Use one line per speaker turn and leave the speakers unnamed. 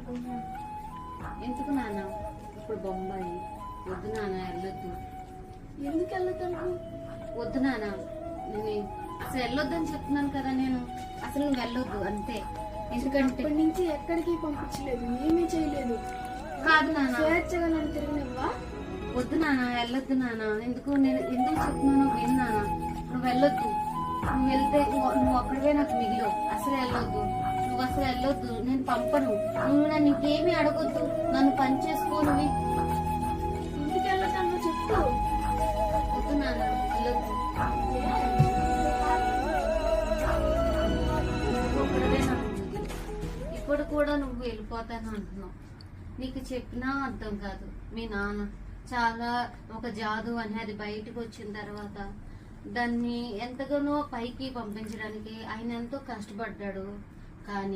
అనుకుంటున్నాను.
ఎందుకు నాన్న ఇప్పుడు బొంబాయి? వద్దు నాన్న, వెళ్ళొద్దు.
ఎందుకు వెళ్ళొద్దు?
వద్దు నాన్న, నేను అసలు వెళ్ళొద్దని చెప్తున్నాను కదా. నేను అసలు నువ్వు వెళ్ళొద్దు అంతే. ఎందుకంటే
ఇప్పటి నుంచి ఎక్కడికి పంపించలేదు, ఏమీ చేయలేదు.
కాదు నాన్న,
స్వేచ్ఛగా నన్ను తిరిగినవ్వా?
వద్దు నాన్న, వెళ్ళొద్దు నాన్న. నేను ఎందుకు చెప్తున్నాను విను నాన్న. నువ్వు వెళ్ళొద్దు. నువ్వు వెళ్తే నువ్వు అక్కడివే నాకు మిగిలవు. అసలు వెళ్ళొద్దు, నువ్వు అసలు వెళ్ళొద్దు. నేను పంపను. నువ్వు నన్ను ఇంకేమీ అడగొద్దు. నన్ను పని చేసుకోనివి.
ఇంటికి వెళ్ళొద్దు చెప్పు.
వద్దు నాన్న, వెళ్ళొద్దు. నువ్వు ఒక్కడివే నాకు మిగిలి. ఇప్పుడు కూడా నువ్వు వెళ్ళిపోతాను అంటున్నావు. నీకు చెప్పినా అర్థం కాదు. మీ నాన్న చాలా ఒక జాదు అని అది బయటకు వచ్చిన తర్వాత దాన్ని ఎంతగానో పైకి పంపించడానికి ఆయన ఎంతో కష్టపడ్డాడు. కానీ